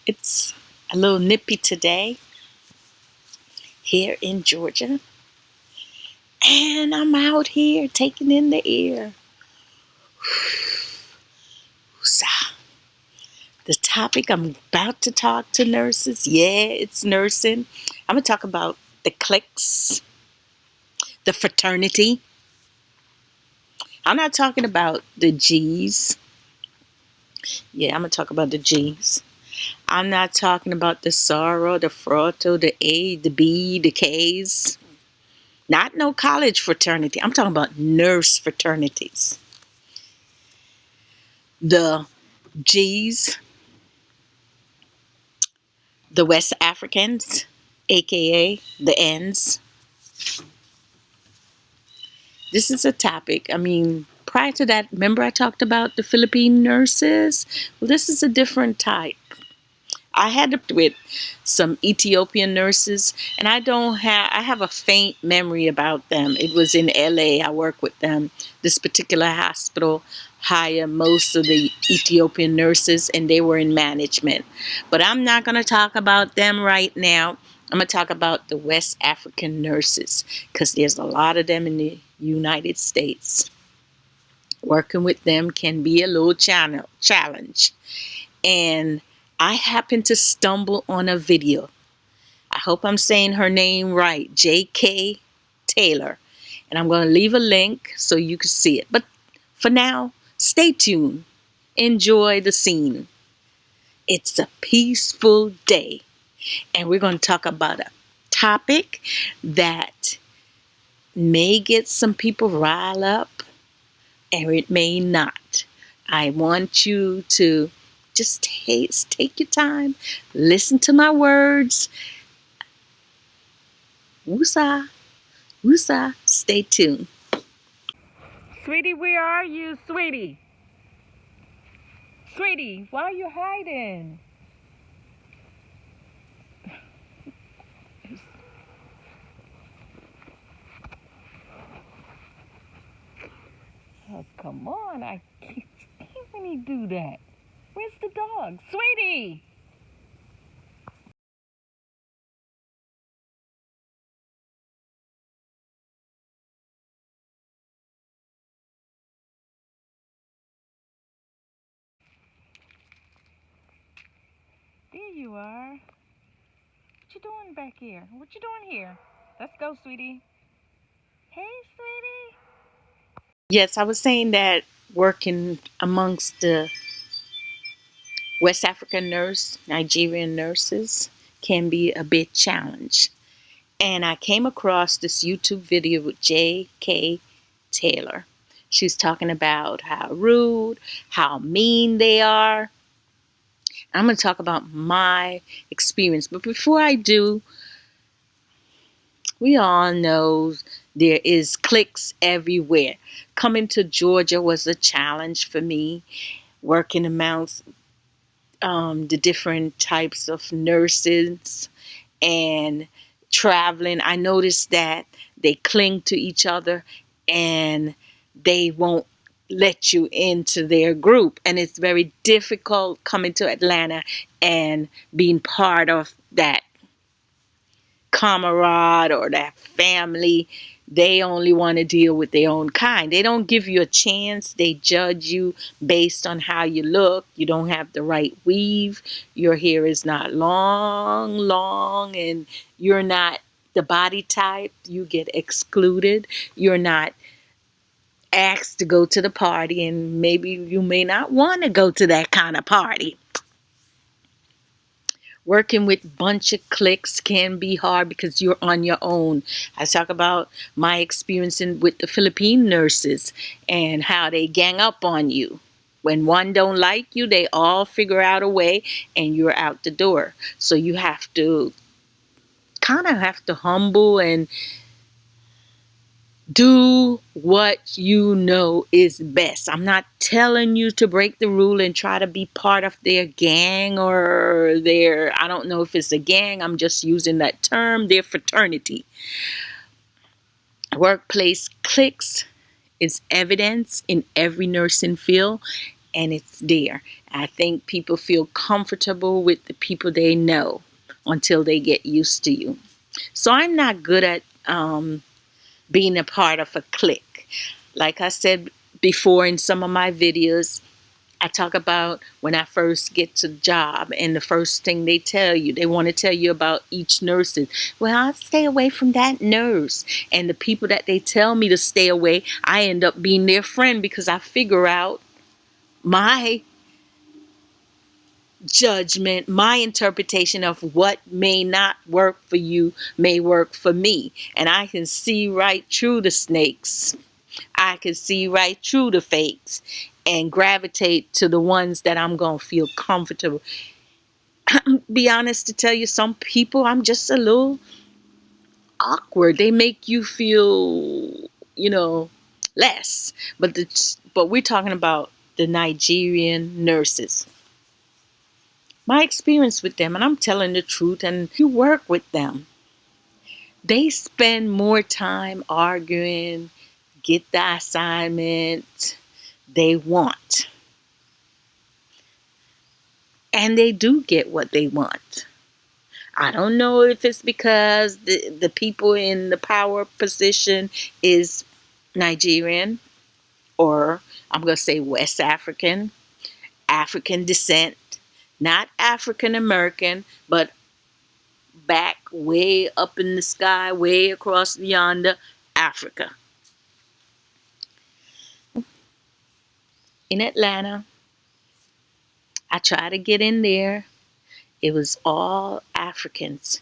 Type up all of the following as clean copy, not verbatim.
It's a little nippy today here in Georgia. And I'm out here taking in the air. The topic I'm about to talk to nurses, yeah, it's nursing. I'm going to talk about the cliques, the fraternity. I'm not talking about the G's. Yeah, I'm going to talk about the G's. I'm not talking about the sorrow, the frotto, the A, the B, the K's. Not no college fraternity. I'm talking about nurse fraternities. The G's, the West Africans, aka the N's. This is a topic. Prior to that, remember I talked about the Philippine nurses? Well, this is a different type. I had it with some Ethiopian nurses, and I have a faint memory about them. It was in LA. I worked with them. This particular hospital hired most of the Ethiopian nurses, and they were in management. But I'm not going to talk about them right now. I'm going to talk about the West African nurses, because there's a lot of them in the United States. Working with them can be a little challenge. And I happened to stumble on a video. I hope I'm saying her name right. J.K. Taylor. And I'm going to leave a link so you can see it. But for now, stay tuned. Enjoy the scene. It's a peaceful day. And we're going to talk about a topic that may get some people riled up, and it may not. I want you to just take your time, listen to my words. Woosah, woosah, stay tuned. Sweetie, where are you, sweetie? Sweetie, why are you hiding? Oh, come on, I hate when you do that. Where's the dog? Sweetie! There you are. What you doing back here? What you doing here? Let's go, sweetie. Hey, sweetie. Yes, I was saying that working amongst the West African nurse, Nigerian nurses can be a big challenge. And I came across this YouTube video with J.K. Taylor. She's talking about how rude, how mean they are. I'm going to talk about my experience. But before I do, we all know there is cliques everywhere. Coming to Georgia was a challenge for me, working amongst the different types of nurses and traveling. I noticed that they cling to each other and they won't let you into their group. And it's very difficult coming to Atlanta and being part of that comrade or that family. They only want to deal with their own kind. They don't give you a chance. They judge you based on how you look. You don't have the right weave. Your hair is not long, and you're not the body type. You get excluded. You're not asked to go to the party, and maybe you may not want to go to that kind of party. Working with a bunch of cliques can be hard because you're on your own. I talk about my experience with the Philippine nurses and how they gang up on you. When one don't like you, they all figure out a way and you're out the door. So you have to humble and do what you know is best. I'm not telling you to break the rule and try to be part of their gang or I don't know if it's a gang, I'm just using that term, their fraternity. Workplace cliques is evidence in every nursing field, and it's there. I think people feel comfortable with the people they know until they get used to you. So I'm not good at being a part of a clique. Like I said before in some of my videos, I talk about when I first get to job and the first thing they tell you, they want to tell you about each nurse. Well, I'll stay away from that nurse. And the people that they tell me to stay away, I end up being their friend because I figure out my judgment, my interpretation of what may not work for you may work for me. And I can see right through the snakes. I can see right through the fakes and gravitate to the ones that I'm going to feel comfortable. Be honest to tell you, some people I'm just a little awkward. They make you feel, less. But we're talking about the Nigerian nurses. My experience with them, and I'm telling the truth, and you work with them, they spend more time arguing, get the assignment they want. And they do get what they want. I don't know if it's because the people in the power position is Nigerian, or I'm going to say West African, African descent, not African American, but back way up in the sky, way across yonder, Africa. In Atlanta, I tried to get in there. It was all Africans.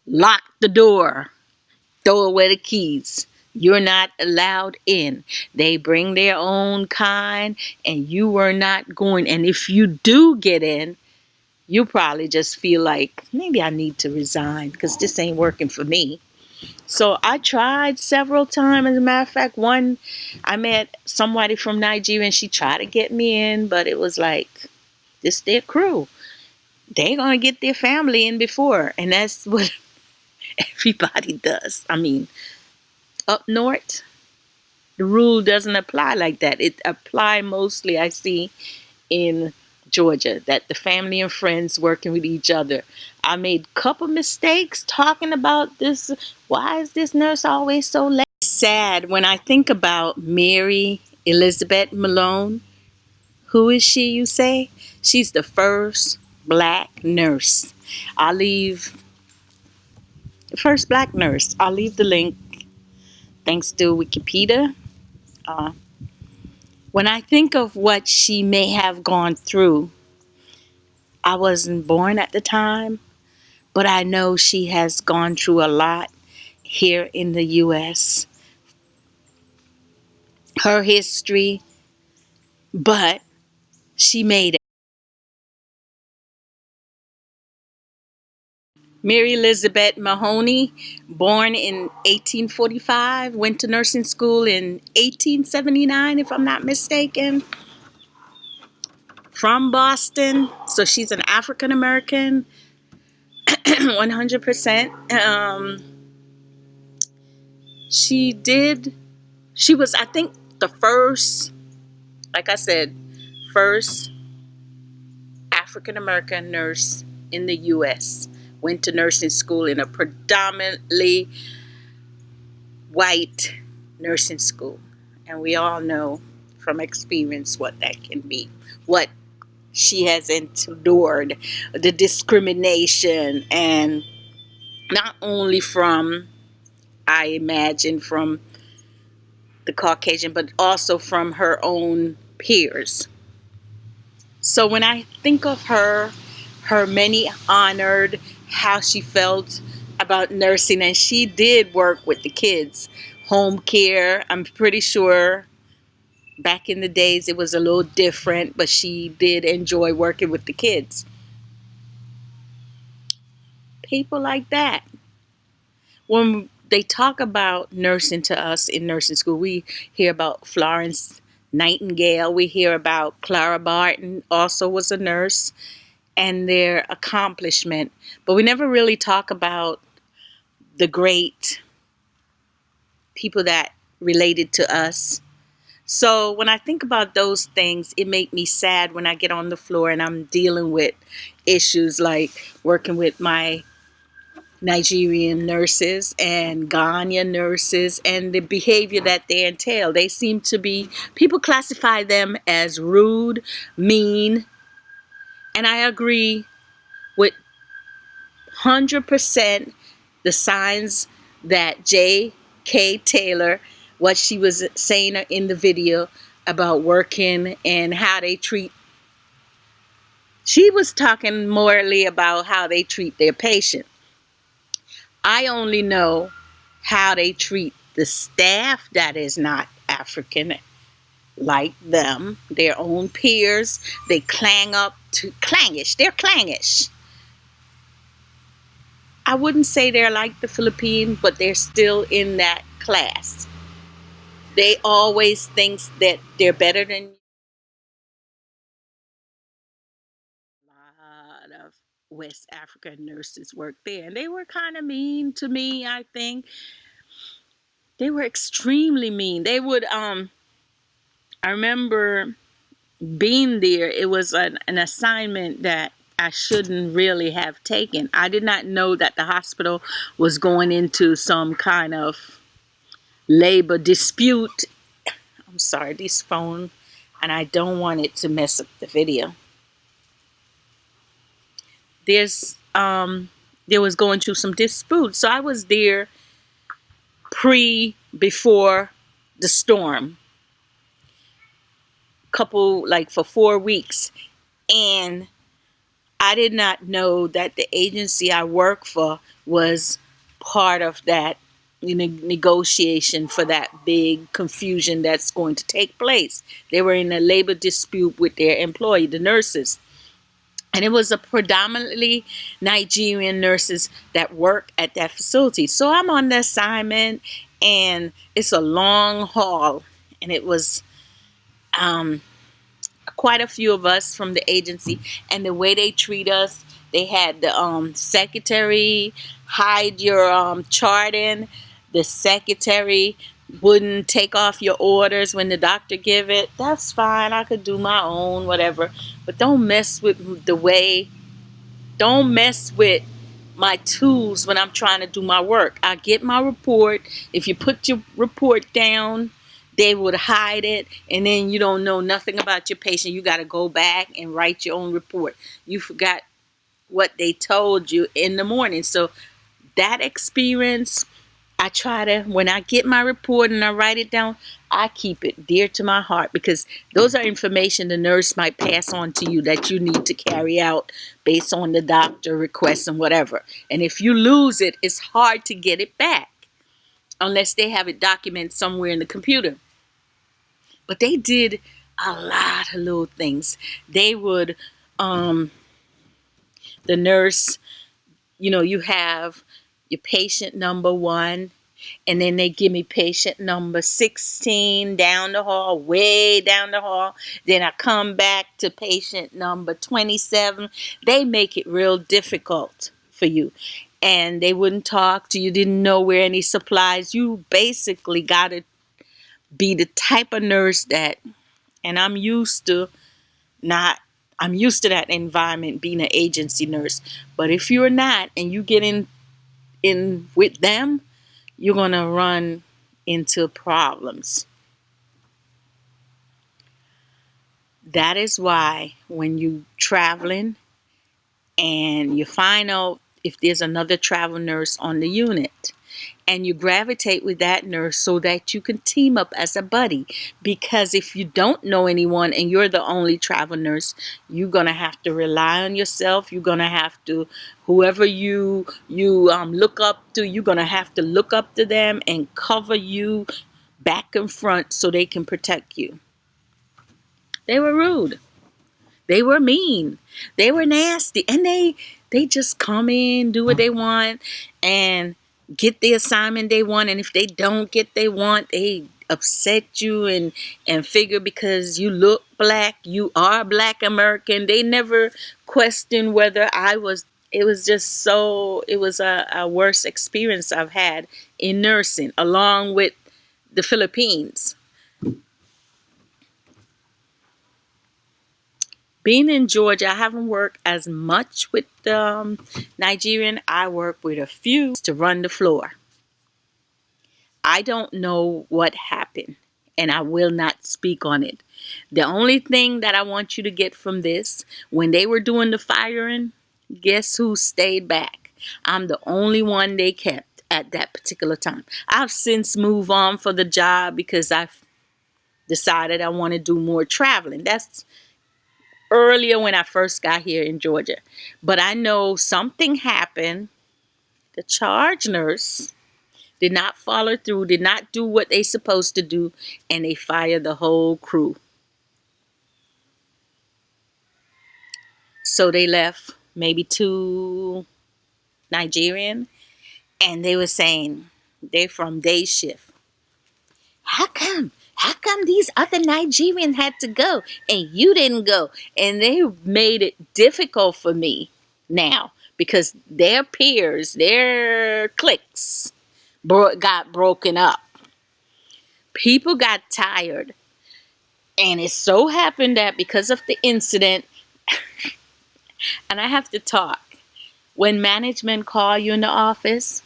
Lock the door. Throw away the keys. You're not allowed in. They bring their own kind, and you were not going. And if you do get in, you probably just feel like, maybe I need to resign because this ain't working for me. So I tried several times. As a matter of fact, I met somebody from Nigeria and she tried to get me in, but it was like, this their crew. They're going to get their family in before. And that's what everybody does. I mean, up north, the rule doesn't apply like that. It applies mostly, I see, in Georgia, that the family and friends working with each other. I made a couple mistakes talking about this. Why is this nurse always so late? Sad when I think about Mary Elizabeth Malone. Who is she, you say? She's the first black nurse. I'll leave the first black nurse. I'll leave the link thanks to Wikipedia. Uh, when I think of what she may have gone through, I wasn't born at the time, but I know she has gone through a lot here in the U.S. Her history, but she made it. Mary Elizabeth Mahoney, born in 1845, went to nursing school in 1879, if I'm not mistaken, from Boston. So she's an African American, 100%. She was, I think, the first, like I said, first African American nurse in the U.S. Went to nursing school in a predominantly white nursing school. And we all know from experience what that can be. What she has endured, the discrimination, and not only from, I imagine, from the Caucasian, but also from her own peers. So when I think of her many honored, how she felt about nursing, and she did work with the kids, home care. I'm pretty sure back in the days it was a little different, but she did enjoy working with the kids. People like that. When they talk about nursing to us in nursing school, we hear about Florence Nightingale. We hear about Clara Barton, also was a nurse, and their accomplishment. But we never really talk about the great people that related to us, So when I think about those things, it make me sad when I get on the floor and I'm dealing with issues like working with my Nigerian nurses and Ghanaian nurses and the behavior that they entail. They seem to be, people classify them as rude, mean, and I agree with 100% the signs that J.K. Taylor, what she was saying in the video about working and how they treat, she was talking morally about how they treat their patient. I only know how they treat the staff that is not African like them, their own peers. They clang up to clangish. They're clangish. I wouldn't say they're like the Philippines, but they're still in that class. They always think that they're better than you. A lot of West African nurses work there, and they were kind of mean to me. I think they were extremely mean. They would I remember being there. It was an assignment that I shouldn't really have taken. I did not know that the hospital was going into some kind of labor dispute. I'm sorry, this phone, and I don't want it to mess up the video. There was going through some dispute, so I was there before the storm, couple like for 4 weeks, and I did not know that the agency I work for was part of that negotiation for that big confusion that's going to take place. They were in a labor dispute with their employee, the nurses. And it was a predominantly Nigerian nurses that work at that facility. So I'm on the assignment, and it's a long haul. And it was quite a few of us from the agency, and the way they treat us, they had the secretary hide your chart in. The secretary wouldn't take off your orders when the doctor give it. That's fine, I could do my own whatever, but don't mess with the way, don't mess with my tools when I'm trying to do my work. I get my report. If you put your report down, they would hide it, and then you don't know nothing about your patient. You got to go back and write your own report. You forgot what they told you in the morning. So that experience, I try to, when I get my report and I write it down, I keep it dear to my heart, because those are information the nurse might pass on to you that you need to carry out based on the doctor requests and whatever. And if you lose it, it's hard to get it back unless they have it documented somewhere in the computer. But they did a lot of little things. They would, the nurse, you have your patient number 1, and then they give me patient number 16 down the hall, way down the hall. Then I come back to patient number 27. They make it real difficult for you. And they wouldn't talk to you, didn't know where any supplies. You basically got to be the type of nurse that, and I'm used to that environment being an agency nurse. But if you're not, and you get in with them, you're going to run into problems. That is why when you traveling and you find out if there's another travel nurse on the unit, and you gravitate with that nurse so that you can team up as a buddy. Because if you don't know anyone and you're the only travel nurse, you're going to have to rely on yourself. You're going to have to, whoever you look up to, you're going to have to look up to them and cover you back and front so they can protect you. They were rude. They were mean. They were nasty. And they just come in, do what they want, and get the assignment they want. And if they don't get they want, they upset you and figure because you look black, you are Black American. They never questioned whether I was. It was just so, it was a worse experience I've had in nursing, along with the Philippines. Being in Georgia, I haven't worked as much with Nigerian. I work with a few to run the floor. I don't know what happened, and I will not speak on it. The only thing that I want you to get from this, when they were doing the firing, guess who stayed back? I'm the only one they kept at that particular time. I've since moved on for the job because I've decided I want to do more traveling. That's earlier when I first got here in Georgia. But I know something happened. The charge nurse did not follow through, did not do what they supposed to do, and they fired the whole crew. So they left maybe 2 Nigerian, and they were saying they're from day shift. How come? How come these other Nigerians had to go and you didn't go? And they made it difficult for me now because their peers, their cliques got broken up. People got tired. And it so happened that because of the incident, and I have to talk, when management call you in the office,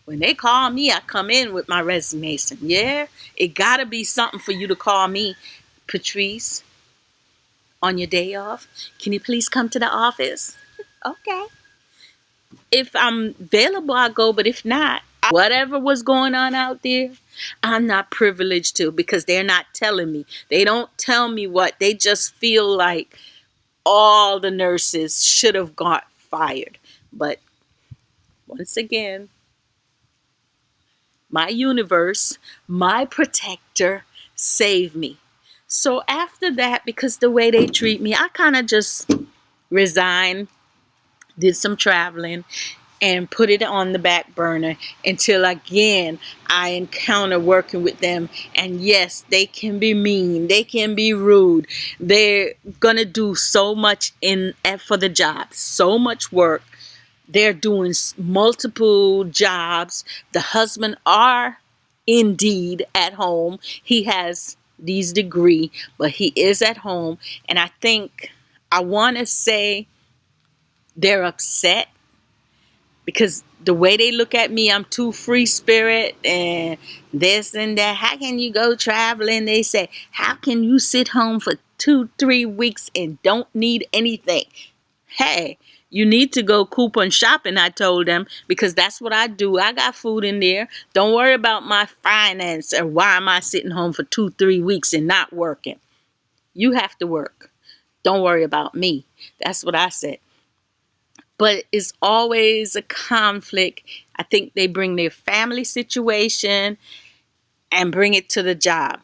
when they call me, I come in with my resume. Yeah, it gotta be something for you to call me, Patrice, on your day off. Can you please come to the office? Okay. If I'm available, I'll go, but if not, whatever was going on out there, I'm not privileged to because they're not telling me. They don't tell me what. They just feel like all the nurses should have got fired. But once again, my universe, my protector saved me. So after that, because the way they treat me, I kind of just resigned, did some traveling, and put it on the back burner until again I encounter working with them. And yes, they can be mean, they can be rude, they're gonna do so much for the job, so much work. They're doing multiple jobs. The husband are indeed at home. He has these degree, but he is at home. And I think I want to say they're upset because the way they look at me, I'm too free spirit and this and that. How can you go traveling? They say, how can you sit home for 2-3 weeks and don't need anything? Hey, you need to go coupon shopping, I told them, because that's what I do. I got food in there. Don't worry about my finance or why am I sitting home for 2-3 weeks and not working. You have to work. Don't worry about me. That's what I said. But it's always a conflict. I think they bring their family situation and bring it to the job.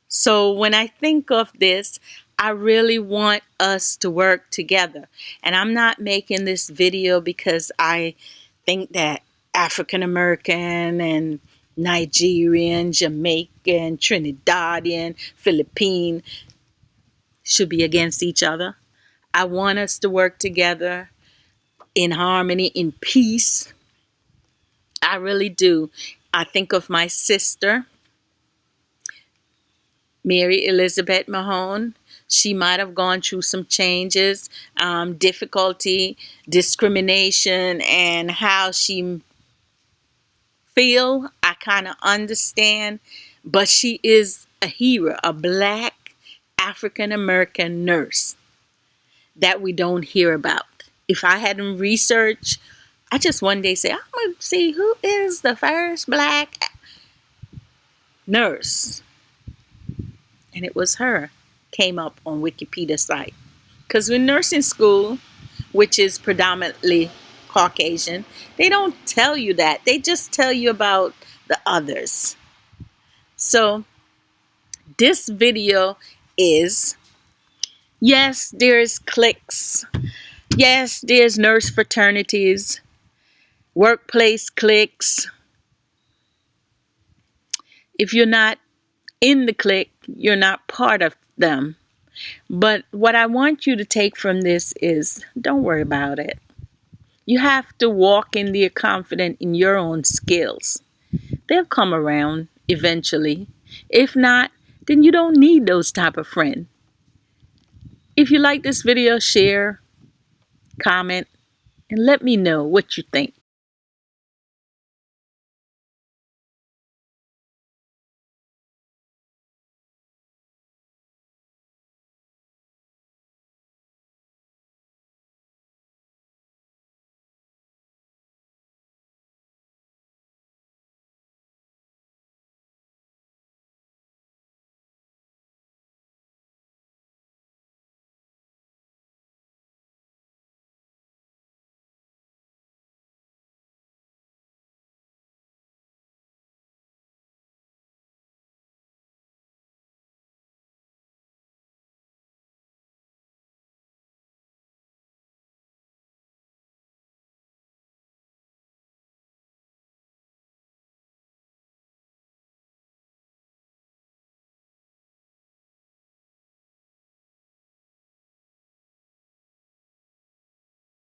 So when I think of this, I really want us to work together. And I'm not making this video because I think that African American and Nigerian, Jamaican, Trinidadian, Philippine should be against each other. I want us to work together in harmony, in peace. I really do. I think of my sister, Mary Elizabeth Mahoney. She might have gone through some changes, difficulty, discrimination, and how she feel. I kind of understand, but she is a hero, a black African American nurse that we don't hear about. If I hadn't researched, I just one day say, I'm going to see who is the first black nurse. And it was her. Came up on Wikipedia site. Because with nursing school, which is predominantly Caucasian, they don't tell you that. They just tell you about the others. So this video is, yes, there's cliques. Yes, there's nurse fraternities, workplace cliques. If you're not in the clique, you're not part of them. But what I want you to take from this is, don't worry about it. You have to walk in there confident in your own skills. They'll come around eventually. If not, then you don't need those type of friends. If you like this video, share, comment, and let me know what you think.